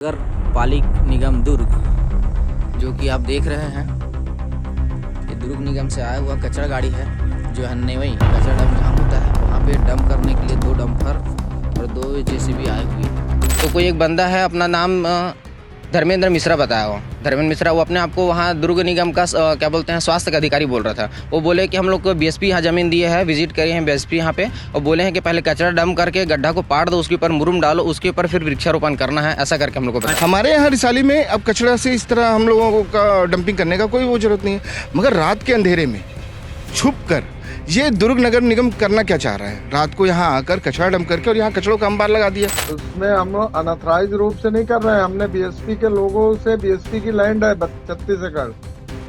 नगर पालिक निगम दुर्ग, जो कि आप देख रहे हैं, ये दुर्ग निगम से आया हुआ कचरा गाड़ी है। जो है नेवई कचरा डंप जहाँ होता है वहाँ पे डंप करने के लिए 2 डंपर और 2 जेसीबी आए हुए हैं। तो कोई एक बंदा है, अपना नाम धर्मेंद्र मिश्रा बताया हो। धर्मेंद्र मिश्रा वो अपने आप को वहाँ दुर्ग निगम का क्या बोलते हैं, स्वास्थ्य का अधिकारी बोल रहा था। वो बोले कि हम लोग को बीएसपी यहाँ ज़मीन दिए है, विजिट करे हैं बीएसपी यहाँ पे, और बोले हैं कि पहले कचरा डंप करके गड्ढा को पाड़ दो, उसके ऊपर मुरुम डालो, उसके ऊपर फिर वृक्षारोपण करना है, ऐसा करके हम लोग को बताया। हमारे यहाँ रिसाली में अब कचरा से इस तरह हम लोगों का डंपिंग करने का कोई वो जरूरत नहीं है, मगर रात के अंधेरे में छुप कर ये दुर्ग नगर निगम करना क्या चाह रहा है? रात को यहाँ आकर कचरा डंप करके और यहाँ कचड़ों का अंबार लगा दिया। उसमें हम अनऑथराइज रूप से नहीं कर रहे हैं। हमने बीएसपी के लोगों से, बीएसपी की लैंड है 36 एकड़,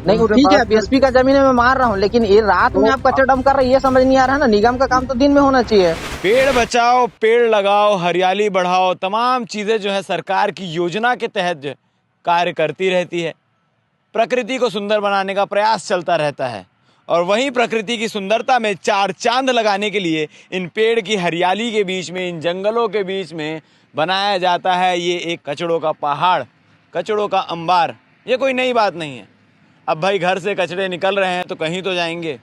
नहीं वो ठीक है, बीएसपी का जमीन है, मैं मान रहा हूँ, लेकिन ये रात में आप कचरा डंप कर रहे हैं, ये समझ नहीं आ रहा है ना। निगम का काम तो दिन में होना चाहिए। पेड़ बचाओ, पेड़ लगाओ, हरियाली बढ़ाओ, तमाम चीज़ें जो है सरकार की योजना के तहत जो कार्य करती रहती है। प्रकृति को सुंदर बनाने का प्रयास चलता रहता है, और वहीं प्रकृति की सुंदरता में 4 चांद लगाने के लिए इन पेड़ की हरियाली के बीच में, इन जंगलों के बीच में बनाया जाता है ये एक कचड़ों का पहाड़, कचड़ों का अंबार। ये कोई नई बात नहीं है। अब भाई घर से कचरे निकल रहे हैं तो कहीं तो जाएंगे,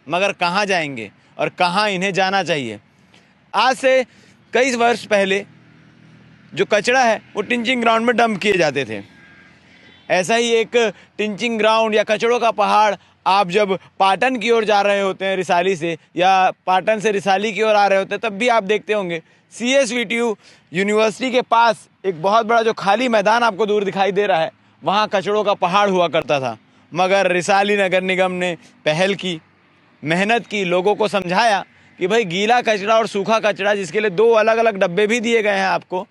मगर कहाँ जाएंगे और कहाँ इन्हें जाना चाहिए? आज से कई वर्ष पहले जो कचरा है वो टिंचिंग ग्राउंड में डंप किए जाते थे। ऐसा ही एक टिंचिंग ग्राउंड या कचड़ों का पहाड़ आप जब पाटन की ओर जा रहे होते हैं रिसाली से, या पाटन से रिसाली की ओर आ रहे होते हैं, तब भी आप देखते होंगे CSVTU यूनिवर्सिटी के पास एक बहुत बड़ा जो खाली मैदान आपको दूर दिखाई दे रहा है, वहाँ कचड़ों का पहाड़ हुआ करता था। मगर रिसाली नगर निगम ने पहल की, मेहनत की, लोगों को समझाया कि भाई गीला कचरा और सूखा कचरा, जिसके लिए 2 अलग अलग डब्बे भी दिए गए हैं आपको,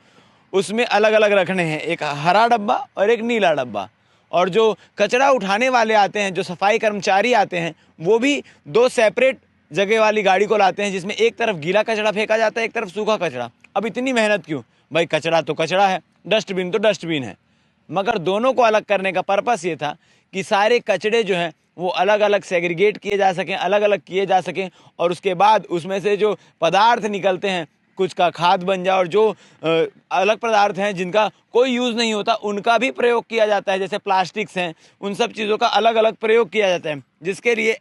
उसमें अलग अलग रखने हैं, एक हरा डब्बा और एक नीला डब्बा। और जो कचरा उठाने वाले आते हैं, जो सफाई कर्मचारी आते हैं, वो भी 2 सेपरेट जगह वाली गाड़ी को लाते हैं, जिसमें एक तरफ गीला कचरा फेंका जाता है, एक तरफ सूखा कचरा। अब इतनी मेहनत क्यों? भाई कचरा तो कचरा है, डस्टबिन तो डस्टबिन है, मगर दोनों को अलग करने का पर्पस ये था कि सारे कचड़े जो हैं वो अलग अलग सेग्रीगेट किए जा सकें, अलग अलग किए जा सकें, और उसके बाद उसमें से जो पदार्थ निकलते हैं कुछ का खाद बन जाए, और जो अलग पदार्थ हैं जिनका कोई यूज़ नहीं होता उनका भी प्रयोग किया जाता है, जैसे प्लास्टिक्स हैं, उन सब चीज़ों का अलग अलग प्रयोग किया जाता है, जिसके लिए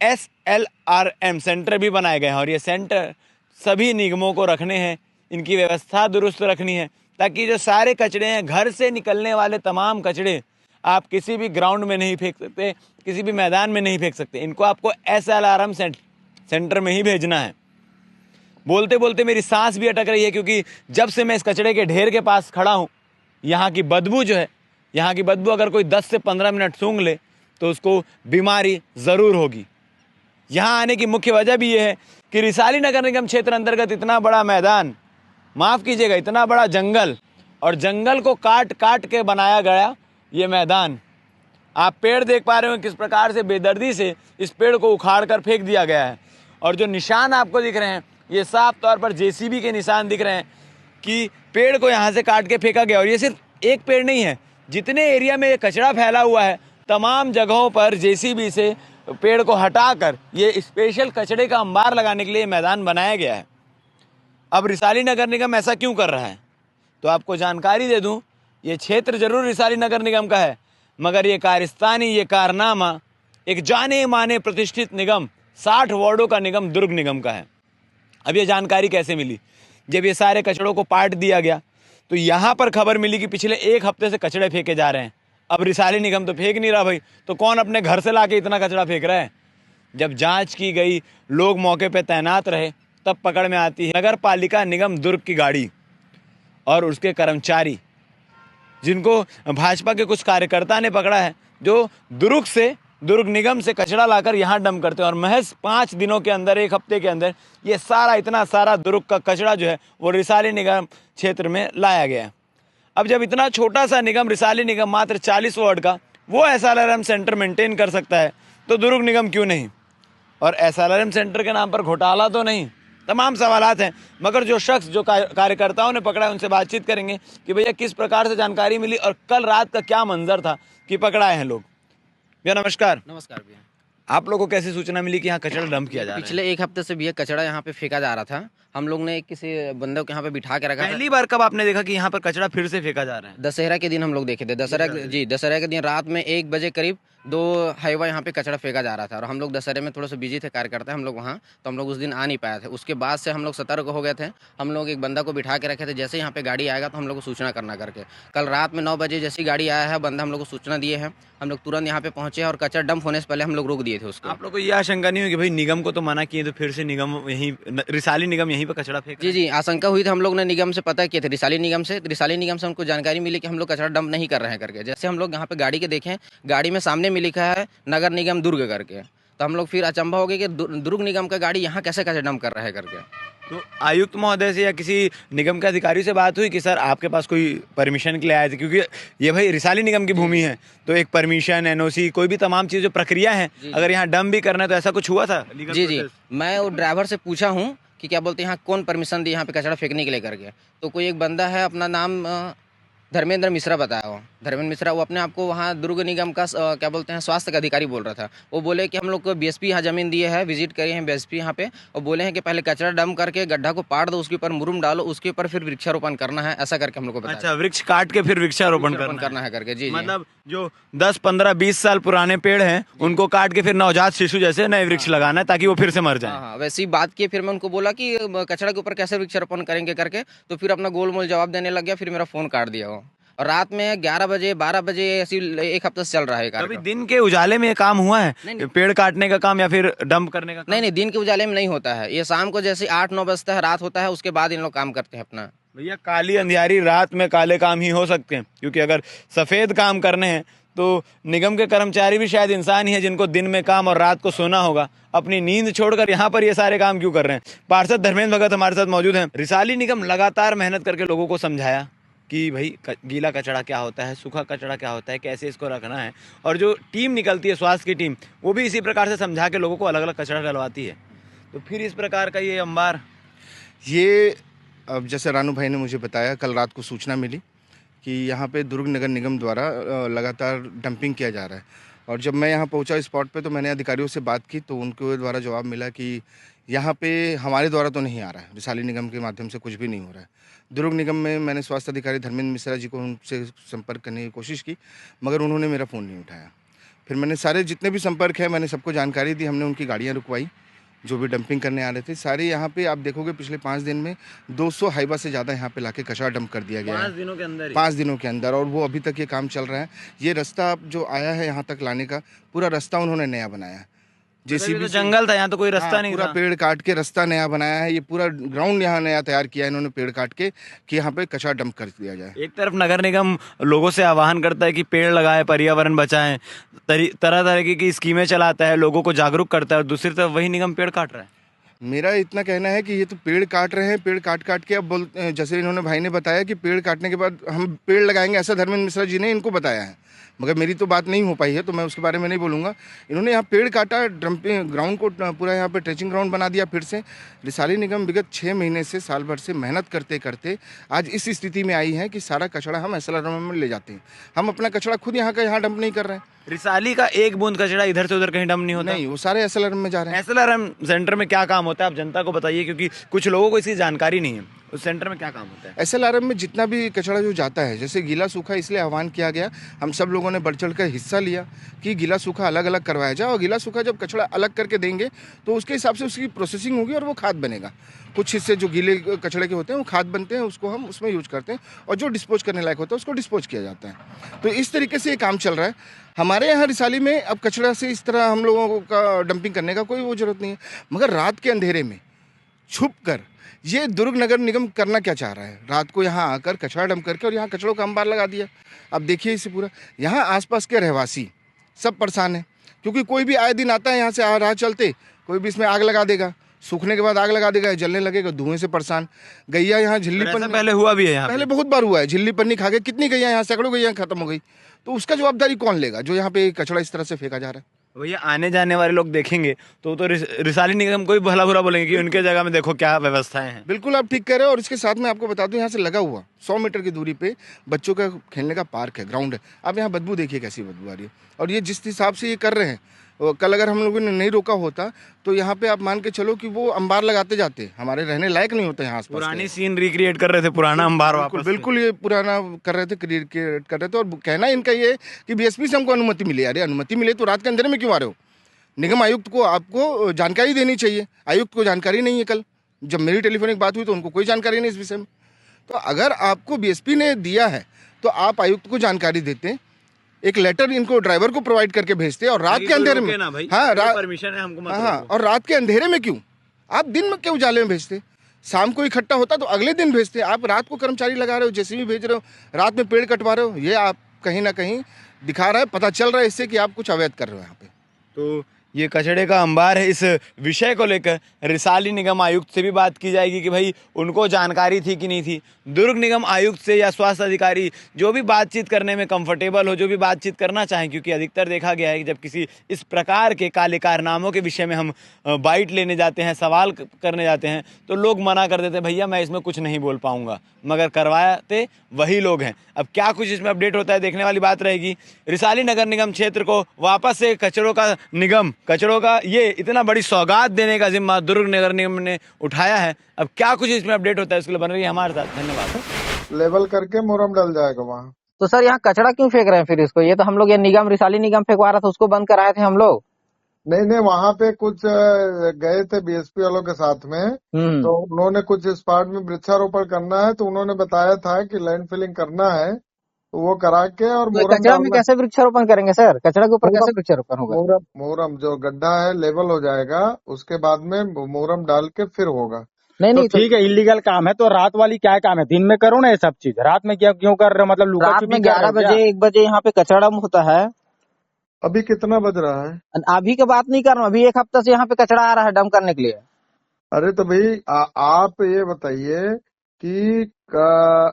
SLRM सेंटर भी बनाए गए हैं। और ये सेंटर सभी निगमों को रखने हैं, इनकी व्यवस्था दुरुस्त रखनी है, ताकि जो सारे कचरे हैं, घर से निकलने वाले तमाम कचरे आप किसी भी ग्राउंड में नहीं फेंक सकते, किसी भी मैदान में नहीं फेंक सकते। इनको आपको SLRM सेंटर में ही भेजना है। बोलते बोलते मेरी सांस भी अटक रही है, क्योंकि जब से मैं इस कचरे के ढेर के पास खड़ा हूँ, यहाँ की बदबू जो है, यहाँ की बदबू अगर कोई 10 से 15 मिनट सूंघ ले तो उसको बीमारी ज़रूर होगी। यहाँ आने की मुख्य वजह भी ये है कि रिसाली नगर निगम क्षेत्र अंतर्गत इतना बड़ा मैदान, माफ़ कीजिएगा, इतना बड़ा जंगल, और जंगल को काट काट के बनाया गया ये मैदान। आप पेड़ देख पा रहे हो किस प्रकार से बेदर्दी से इस पेड़ को उखाड़ कर फेंक दिया गया है, और जो निशान आपको दिख रहे हैं ये साफ तौर पर JCB के निशान दिख रहे हैं कि पेड़ को यहाँ से काट के फेंका गया। और ये सिर्फ एक पेड़ नहीं है, जितने एरिया में ये कचरा फैला हुआ है तमाम जगहों पर JCB से पेड़ को हटाकर ये स्पेशल कचरे का अंबार लगाने के लिए मैदान बनाया गया है। अब रिसाली नगर निगम ऐसा क्यों कर रहा है, तो आपको जानकारी दे दूं, ये क्षेत्र जरूर रिसाली नगर निगम का है, मगर ये कारस्तानी, ये कारनामा एक जाने माने प्रतिष्ठित निगम, 60 वार्डों का निगम दुर्ग निगम का है। अब ये जानकारी कैसे मिली? जब ये सारे कचड़ों को पाट दिया गया तो यहाँ पर खबर मिली कि पिछले 1 हफ्ते से कचड़े फेंके जा रहे हैं। अब रिसाली निगम तो फेंक नहीं रहा भाई, तो कौन अपने घर से लाके इतना कचरा फेंक रहा है? जब जांच की गई, लोग मौके पे तैनात रहे, तब पकड़ में आती है नगर पालिका निगम दुर्ग की गाड़ी और उसके कर्मचारी, जिनको भाजपा के कुछ कार्यकर्ता ने पकड़ा है, जो दुर्ग निगम से कचरा लाकर यहाँ डंप करते हैं। और महज 5 दिनों के अंदर, 1 हफ्ते के अंदर ये सारा, इतना सारा दुर्ग का कचरा जो है वो रिसाली निगम क्षेत्र में लाया गया है। अब जब इतना छोटा सा निगम, रिसाली निगम मात्र 40 वार्ड का, वो SLRM सेंटर मेंटेन कर सकता है, तो दुर्ग निगम क्यों नहीं? और SLRM सेंटर के नाम पर घोटाला तो नहीं? तमाम सवालात हैं, मगर जो शख्स, जो कार्यकर्ताओं ने पकड़ा है, उनसे बातचीत करेंगे कि भैया किस प्रकार से जानकारी मिली और कल रात का क्या मंजर था कि पकड़ाए हैं लोग। भैया नमस्कार। नमस्कार भैया। आप लोगों को कैसे सूचना मिली कि यहाँ कचरा डंप किया जा रहा है? पिछले 1 हफ्ते से भैया कचरा यहाँ पे फेंका जा रहा था, हम लोग ने किसी बंदे को यहाँ पे बिठा के रखा था। पहली बार कब आपने देखा कि यहाँ पर कचरा फिर से फेंका जा रहा है? दशहरा के दिन हम लोग देखे थे। दशहरा के दिन रात में 1 बजे करीब 2 हाईवा यहाँ पे कचरा फेंका जा रहा था और हम लोग दशहरे में थोड़ा सा बिजी थे कार्यकर्ता हम लोग वहाँ, तो हम लोग उस दिन आ नहीं पाए थे। उसके बाद से हम लोग सतर्क हो गए थे। हम लोग एक बंदा को बिठा के रखे थे, जैसे यहाँ पे गाड़ी आएगा तो हम लोग को सूचना करना करके। कल रात में 9 बजे जैसी गाड़ी आया है, बंदा हम लोग को सूचना दिए हैं, हम लोग तुरंत यहाँ पे पहुँचे और कचरा डंप होने से पहले हम लोग रोक दिए थे उसको। आप लोग को ये आशंका नहीं हुई कि भाई निगम को तो मना किए तो फिर से निगम रिसाली निगम यहीं पर कचरा फेंक? जी, आशंका हुई थी। हम लोग ने निगम से पता किए थे, रिसाली निगम से उनको जानकारी मिली कि हम लोग कचरा डंप नहीं कर रहे हैं करके। जैसे हम लोग यहाँ पे गाड़ी के देखें, गाड़ी में सामने में लिखा है नगर निगम दुर्ग करके, तो हम लोग फिर अचंभा हो गए कि दुर्ग निगम का गाड़ी यहाँ कैसे कचरा डंप कर रहा है करके। तो आयुक्त महोदय से या किसी निगम के अधिकारी से बात हुई कि सर आपके पास कोई परमिशन के लिए आए थे? क्योंकि ये भाई रिसाली निगम की भूमि है, तो एक परमिशन, एनओसी, कोई भी तमाम चीज़ जो प्रक्रिया है, अगर यहाँ डंप भी करना है तो ऐसा कुछ हुआ था? जी, मैं वो ड्राइवर से पूछा हूँ कि क्या बोलते हैं यहाँ कौन परमिशन दी यहाँ पे कचरा फेंकने के लिए करके। तो कोई एक बंदा है, अपना नाम धर्मेंद्र मिश्रा बताया। वो धर्मेंद्र मिश्रा, वो अपने आप को वहाँ दुर्ग निगम का क्या बोलते हैं स्वास्थ्य का अधिकारी बोल रहा था। वो बोले कि हम लोग को बीएसपी यहाँ ज़मीन दिए है, विजिट करे हैं बीएसपी यहाँ पे, और बोले हैं कि पहले कचरा डंप करके गड्ढा को पाड़ दो, उसके ऊपर मुरुम डालो, उसके ऊपर फिर वृक्षारोपण करना है, ऐसा करके हम लोग को बताया। अच्छा, वृक्ष काट के फिर वृक्षारोपण करना है करके। जी, मतलब जो 10, 15, 20 साल पुराने पेड़ हैं उनको काट के फिर नवजात शिशु जैसे नए वृक्ष लगाना है ताकि वो फिर से मर जाए। हाँ, वैसी बात की। फिर मैं उनको बोला कि कचरा के ऊपर कैसे वृक्षारोपण करेंगे करके, तो फिर अपना गोल मोल जवाब देने लग गया। फिर मेरा फोन काट दिया वो, और रात में 11 बजे 12 बजे ऐसी 1 हफ्ते से चल रहा है कभी कार्यक्रम। दिन के उजाले में ये काम हुआ है? नहीं। पेड़ काटने का काम या फिर डंप करने का काम? नहीं, दिन के उजाले में नहीं होता है ये। शाम को जैसे 8-9 बजता है, रात होता है, उसके बाद इन लोग काम करते हैं अपना। भैया काली अंधियारी रात में काले काम ही हो सकते हैं, क्योंकि अगर सफेद काम करने हैं तो निगम के कर्मचारी भी शायद इंसान ही है जिनको दिन में काम और रात को सोना होगा। अपनी नींद छोड़कर यहाँ पर ये सारे काम क्यों कर रहे हैं? पार्षद धर्मेंद्र भगत हमारे साथ मौजूद हैं। रिसाली निगम लगातार मेहनत करके लोगों को समझाया कि भाई गीला कचरा क्या होता है, सूखा कचरा क्या होता है, कैसे इसको रखना है, और जो टीम निकलती है स्वास्थ्य की टीम, वो भी इसी प्रकार से समझा के लोगों को अलग अलग कचरा डलवाती है। तो फिर इस प्रकार का ये अंबार, ये अब जैसे रानू भाई ने मुझे बताया, कल रात को सूचना मिली कि यहाँ पे दुर्ग नगर निगम द्वारा लगातार डंपिंग किया जा रहा है। और जब मैं यहाँ पहुँचा स्पॉट पे तो मैंने अधिकारियों से बात की, तो उनके द्वारा जवाब मिला कि यहाँ पे हमारे द्वारा तो नहीं आ रहा है, रिसाली निगम के माध्यम से कुछ भी नहीं हो रहा है। दुर्ग निगम में मैंने स्वास्थ्य अधिकारी धर्मेंद्र मिश्रा जी को उनसे संपर्क करने की कोशिश की, मगर उन्होंने मेरा फ़ोन नहीं उठाया। फिर मैंने सारे जितने भी संपर्क है मैंने सबको जानकारी दी। हमने उनकी गाड़ियाँ रुकवाई जो भी डंपिंग करने आ रहे थे। सारे यहाँ पे आप देखोगे पिछले 5 दिन में 200 हाईवा से ज़्यादा यहाँ पे लाके कचरा डंप कर दिया गया है 5 दिनों के अंदर। 5 दिनों के अंदर, और वो अभी तक ये काम चल रहा है। ये रास्ता जो आया है यहाँ तक लाने का, पूरा रास्ता उन्होंने नया बनाया है। जेसीबी जंगल था, यहाँ तो कोई रास्ता नहीं पूरा था। पेड़ काट के रास्ता नया बनाया है। ये पूरा ग्राउंड यहाँ नया तैयार किया है इन्होंने पेड़ काट के, कि यहाँ पे कचरा डंप कर दिया जाए। एक तरफ नगर निगम लोगों से आह्वान करता है कि पेड़ लगाएं, पर्यावरण बचाएं, तरह तरह की स्कीमें चलाता है, लोगों को जागरूक करता है, और दूसरी तरफ वही निगम पेड़ काट रहा है। मेरा इतना कहना है कि ये तो पेड़ काट रहे हैं, पेड़ काट के अब जैसे इन्होंने भाई ने बताया कि पेड़ काटने के बाद हम पेड़ लगाएंगे, ऐसा धर्मेंद्र मिश्रा जी ने इनको बताया है, मगर मेरी तो बात नहीं हो पाई है तो मैं उसके बारे में नहीं बोलूँगा। इन्होंने यहाँ पेड़ काटा, डंपिंग ग्राउंड को पूरा यहाँ पे ट्रेचिंग ग्राउंड बना दिया फिर से। रिसाली निगम विगत 6 महीने से, साल भर से मेहनत करते करते आज इस स्थिति में आई है कि सारा कचरा हम एसएलआर में ले जाते हैं। हम अपना कचरा खुद यहाँ का यहाँ डंप नहीं कर रहे हैं। रिसाली का एक बूंद कचरा इधर से उधर कहीं डंप नहीं होता? नहीं, वो सारे एसएलआर में जा रहे हैं। एसएलआर सेंटर में क्या काम होता है आप जनता को बताइए, क्योंकि कुछ लोगों को इसकी जानकारी नहीं है। उस सेंटर में क्या काम होता है? एसएलआरएम में जितना भी कचरा जो जाता है, जैसे गीला सूखा, इसलिए आह्वान किया गया, हम सब लोगों ने बढ़ चढ़ कर हिस्सा लिया कि गीला सूखा अलग अलग करवाया जाए। और गीला सूखा जब कचरा अलग करके देंगे तो उसके हिसाब से उसकी प्रोसेसिंग होगी और वो खाद बनेगा। कुछ हिस्से जो गीले कचरे के होते हैं वो खाद बनते हैं, उसको हम उसमें यूज करते हैं, और जो डिस्पोज करने लायक होता है उसको डिस्पोज किया जाता है। तो इस तरीके से ये काम चल रहा है हमारे यहाँ रिसाली में। अब कचरा से इस तरह हम लोगों का डंपिंग करने का कोई वो जरूरत नहीं है, मगर रात के अंधेरे में छुप कर ये दुर्ग नगर निगम करना क्या चाह रहा है? रात को यहाँ आकर कचरा डंप करके और यहाँ कचरों का अंबार लगा दिया। अब देखिए इसे पूरा, यहाँ आसपास के रहवासी सब परेशान हैं, क्योंकि कोई भी आए दिन आता है यहाँ से आ रहा चलते, कोई भी इसमें आग लगा देगा, सूखने के बाद आग लगा देगा, जलने लगेगा, धुएं से परेशान। गैया यहाँ झिल्ली पन्नी पहले हुआ भी है यहाँ पहले बहुत बार हुआ है, झिल्ली पन्नी खा के कितनी गैया यहाँ, सैकड़ों गैया खत्म हो गई। तो उसका जवाबदारी कौन लेगा जो यहाँ पे कचरा इस तरह से फेंका जा रहा है? भैया आने जाने वाले लोग देखेंगे तो रिसाली निगम को भी भला बुरा बोलेंगे कि उनके जगह में देखो क्या व्यवस्थाएं हैं। बिल्कुल आप ठीक कह रहे हो। और इसके साथ में आपको बता दूं, यहाँ से लगा हुआ 100 मीटर की दूरी पे बच्चों का खेलने का पार्क है, ग्राउंड है। आप यहाँ बदबू देखिए कैसी बदबू आ रही है। और ये जिस हिसाब से ये कर रहे हैं कल अगर हम लोगों ने नहीं रोका होता तो यहाँ पे आप मान के चलो कि वो अंबार लगाते जाते, हमारे रहने लायक नहीं होते यहाँ आसपास। पुरानी सीन रिक्रिएट कर रहे थे, पुराना अंबार बिल्कुल वापस से। बिल्कुल ये पुराना कर रहे थे, क्रिएट कर रहे थे। और कहना इनका ये है कि बीएसपी से हमको अनुमति मिली। अरे अनुमति मिले तो रात के अंधेरे में क्यों आ रहे हो? निगम आयुक्त को आपको जानकारी देनी चाहिए। आयुक्त को जानकारी नहीं है। कल जब मेरी टेलीफोनिक बात हुई तो उनको कोई जानकारी नहीं इस विषय में। तो अगर आपको बीएसपी ने दिया है तो आप आयुक्त को जानकारी देते, एक लेटर इनको ड्राइवर को प्रोवाइड करके भेजते। और रात के अंधेरे में, हाँ परमिशन है हमको मत हाँ, रोको। और रात के अंधेरे में क्यों? आप दिन में क्यों उजाले में भेजते? शाम को इकट्ठा होता तो अगले दिन भेजते। आप रात को कर्मचारी लगा रहे हो, जेसीबी भेज रहे हो, रात में पेड़ कटवा रहे हो। ये आप कहीं ना कहीं दिखा रहा है, पता चल रहा है इससे कि आप कुछ अवैध कर रहे हो यहाँ पे। तो ये कचड़े का अंबार है। इस विषय को लेकर रिसाली निगम आयुक्त से भी बात की जाएगी कि भाई उनको जानकारी थी कि नहीं थी। दुर्ग निगम आयुक्त से या स्वास्थ्य अधिकारी जो भी बातचीत करने में कंफर्टेबल हो, जो भी बातचीत करना चाहें, क्योंकि अधिकतर देखा गया है कि जब किसी इस प्रकार के काले कारनामों के विषय में हम बाइट लेने जाते हैं, सवाल करने जाते हैं, तो लोग मना कर देते हैं, भैया मैं इसमें कुछ नहीं बोल पाऊंगा, मगर करवाते वही लोग हैं। अब क्या कुछ इसमें अपडेट होता है देखने वाली बात रहेगी। रिसाली नगर निगम क्षेत्र को वापस से कचरों का ये इतना बड़ी सौगात देने का जिम्मा दुर्ग नगर निगम ने उठाया है। अब क्या कुछ इसमें अपडेट होता है उसके लिए बन रही है हमारे साथ। धन्यवाद। लेवल करके मुरम डल जाएगा वहाँ। तो सर यहाँ कचरा क्यों फेंक रहे हैं फिर इसको? ये तो हम लोग ये निगम रिसाली निगम फेंकवा रहा था, उसको बंद कराए थे हम लोग। नहीं वहाँ पे कुछ गए थे बीएसपी वालों के साथ में, तो उन्होंने कुछ इस पार्ट में वृक्षारोपण करना है, तो उन्होंने बताया था कि लैंड फिलिंग करना है, तो वो करा के और तो कचरा में कैसे वृक्षारोपण करेंगे सर? कचरा के ऊपर कैसे वृक्षारोपण होगा? मोरम जो गड्ढा है लेवल हो जाएगा, उसके बाद में मोरम डाल के फिर होगा। नहीं तो ठीक है, इलीगल काम है तो रात वाली क्या काम है? दिन में करो ना ये सब चीज, रात में क्या क्यों कर रहे हो? मतलब लुका रात छुपी में कर रहे 11 हो क्या? बजे 1 बजे यहाँ पे कचरा डंप होता है। अभी कितना बज रहा है? अभी की बात नहीं कर रहा हूँ, अभी 1 हफ्ते से यहाँ पे कचरा आ रहा है डंप करने के लिए। अरे तो भाई आप ये बताइए कि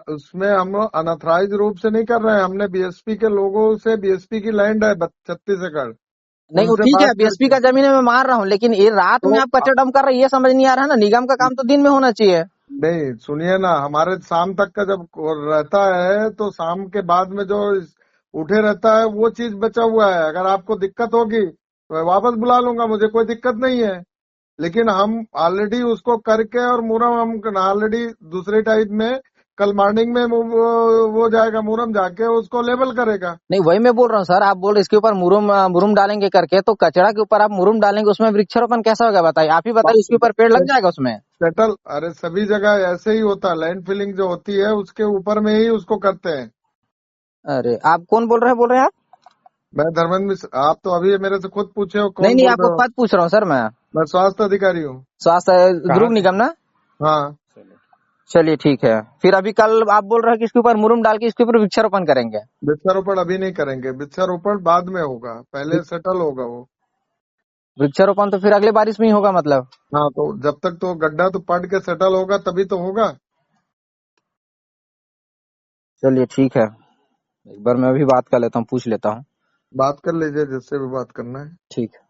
उसमें हम अनऑथराइज रूप से नहीं कर रहे हैं। हमने बीएसपी के लोगों से, बीएसपी की लैंड है 36 एकड़, नहीं वो ठीक है, बीएसपी का जमीन है, मैं मान रहा हूँ, लेकिन ये रात में आप कचरा डंप कर रहे हैं, ये समझ नहीं आ रहा है ना। निगम का काम तो दिन में होना चाहिए। नहीं सुनिए ना, हमारे शाम तक का जब रहता है तो शाम के बाद में जो उठे रहता है वो चीज बचा हुआ है। अगर आपको दिक्कत होगी तो मैं वापस बुला लूंगा, मुझे कोई दिक्कत नहीं है। लेकिन हम ऑलरेडी उसको करके और मुरम हम ऑलरेडी दूसरे टाइप में कल मॉर्निंग में वो जाएगा, मुरम जाके उसको लेवल करेगा। नहीं वही मैं बोल रहा हूँ सर, आप बोल रहे इसके ऊपर मुरुम डालेंगे करके, तो कचरा के ऊपर आप मुरुम डालेंगे, उसमें वृक्षारोपण कैसा होगा बताइए? आप ही बताइए, उसके ऊपर पेड़ लग जाएगा उसमें? सेटल, अरे सभी जगह ऐसे ही होता है, लैंड फिलिंग जो होती है उसके ऊपर में ही उसको करते हैं। अरे आप कौन बोल रहे हैं आप? मैं धर्मेंद्र मिश्र। आप तो अभी मेरे से खुद पूछे हो कौन नहीं बोल आपको रहे हो? पद पूछ रहा हूँ सर मैं स्वास्थ्य अधिकारी हूँ। स्वास्थ्य दुर्ग निगम ना? हाँ चलिए ठीक है। फिर अभी कल आप बोल रहे हैं कि इसके ऊपर मुरुम डाल के इसके ऊपर वृक्षारोपण करेंगे? वृक्षारोपण अभी नहीं करेंगे, वृक्षारोपण बाद में होगा, पहले सेटल होगा वो। वृक्षारोपण तो फिर अगले बारिश में ही होगा मतलब? हाँ तो जब तक तो गड्ढा तो पड़ के सेटल होगा तभी तो होगा। चलिए ठीक है, एक बार मैं भी बात कर लेता हूँ, पूछ लेता हूँ। बात कर लीजिए जिससे भी बात करना है। ठीक है।